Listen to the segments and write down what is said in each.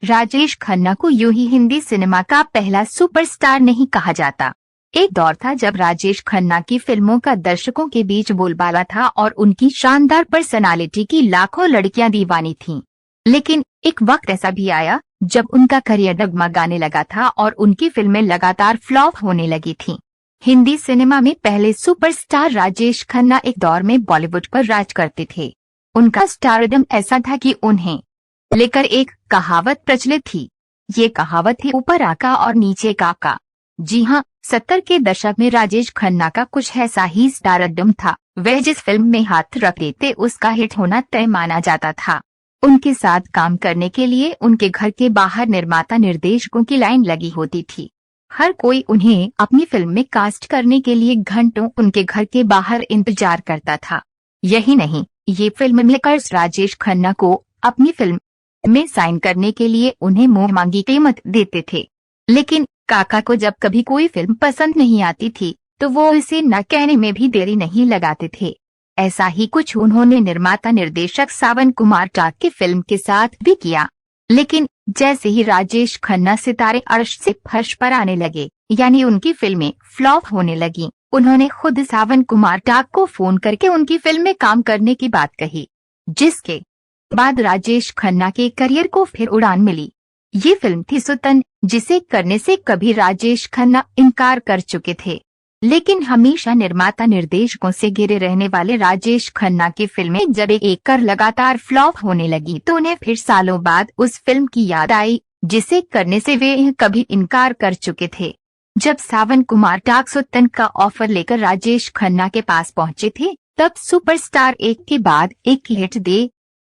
राजेश खन्ना को यूं ही हिंदी सिनेमा का पहला सुपरस्टार नहीं कहा जाता। एक दौर था जब राजेश खन्ना की फिल्मों का दर्शकों के बीच बोलबाला था और उनकी शानदार पर्सनालिटी की लाखों लड़कियां दीवानी थीं। लेकिन एक वक्त ऐसा भी आया जब उनका करियर डगमगाने लगा था और उनकी फिल्में लगातार फ्लॉप होने लगी थीं। हिंदी सिनेमा में पहले सुपरस्टार राजेश खन्ना एक दौर में बॉलीवुड पर राज करते थे। उनका स्टारडम ऐसा था कि उन्हें लेकर एक कहावत प्रचलित थी। ये कहावत थी, ऊपर आका और नीचे काका। जी हाँ, 70 के दशक में राजेश खन्ना का कुछ ऐसा ही स्टारडम था। वह जिस फिल्म में हाथ रख देते उसका हिट होना तय माना जाता था। उनके साथ काम करने के लिए उनके घर के बाहर निर्माता निर्देशकों की लाइन लगी होती थी। हर कोई उन्हें अपनी फिल्म में कास्ट करने के लिए घंटों उनके घर के बाहर इंतजार करता था। यही नहीं, ये फिल्म मेकर्स राजेश खन्ना को अपनी फिल्म में साइन करने के लिए उन्हें मुंह मांगी कीमत देते थे। लेकिन काका को जब कभी कोई फिल्म पसंद नहीं आती थी तो वो इसे न कहने में भी देरी नहीं लगाते थे। ऐसा ही कुछ उन्होंने निर्माता निर्देशक सावन कुमार टाक की फिल्म के साथ भी किया। लेकिन जैसे ही राजेश खन्ना सितारे अर्श से फर्श पर आने लगे, यानी उनकी फिल्में फ्लॉप होने लगी, उन्होंने खुद सावन कुमार टाक को फोन करके उनकी फिल्म में काम करने की बात कही, जिसके बाद राजेश खन्ना के करियर को फिर उड़ान मिली। ये फिल्म थी सुतन, जिसे करने से कभी राजेश खन्ना इनकार कर चुके थे। लेकिन हमेशा निर्माता निर्देशकों से घिरे रहने वाले राजेश खन्ना की फिल्में जब एक कर लगातार फ्लॉप होने लगी तो उन्हें फिर सालों बाद उस फिल्म की याद आई जिसे करने से वे कभी इनकार कर चुके थे। जब सावन कुमार टाक सुतन का ऑफर लेकर राजेश खन्ना के पास पहुंचे थे, तब सुपरस्टार एक के बाद एक हिट दे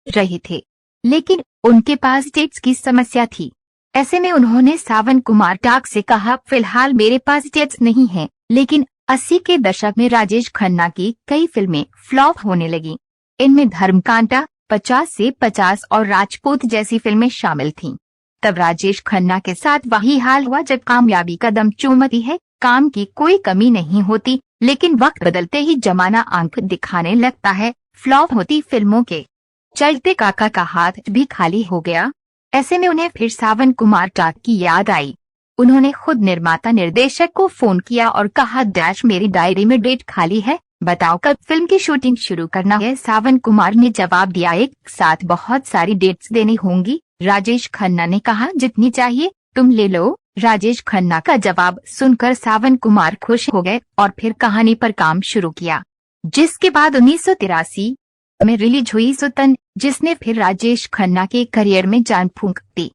रहे थे, लेकिन उनके पास डेट्स की समस्या थी। ऐसे में उन्होंने सावन कुमार टाक से कहा, फिलहाल मेरे पास डेट्स नहीं है। लेकिन 80 के दशक में राजेश खन्ना की कई फिल्में फ्लॉप होने लगी। इनमें धर्मकांटा, 50 से 50 और राजपूत जैसी फिल्में शामिल थीं। तब राजेश खन्ना के साथ वही हाल हुआ जब कामयाबी कदम चूमती है। काम की कोई कमी नहीं होती, लेकिन वक्त बदलते ही जमाना आंख दिखाने लगता है। फ्लॉप होती फिल्मों के चलते काका का हाथ भी खाली हो गया। ऐसे में उन्हें फिर सावन कुमार टाक की याद आई। उन्होंने खुद निर्माता निर्देशक को फोन किया और कहा, डैश मेरी डायरी में डेट खाली है, बताओ कब फिल्म की शूटिंग शुरू करना है। सावन कुमार ने जवाब दिया, एक साथ बहुत सारी डेट्स देनी होंगी। राजेश खन्ना ने कहा, जितनी चाहिए तुम ले लो। राजेश खन्ना का जवाब सुनकर सावन कुमार खुश हो गए और फिर कहानी पर काम शुरू किया, जिसके बाद 1983 में रिलीज हुई सुतन, जिसने फिर राजेश खन्ना के करियर में जान फूंक दी।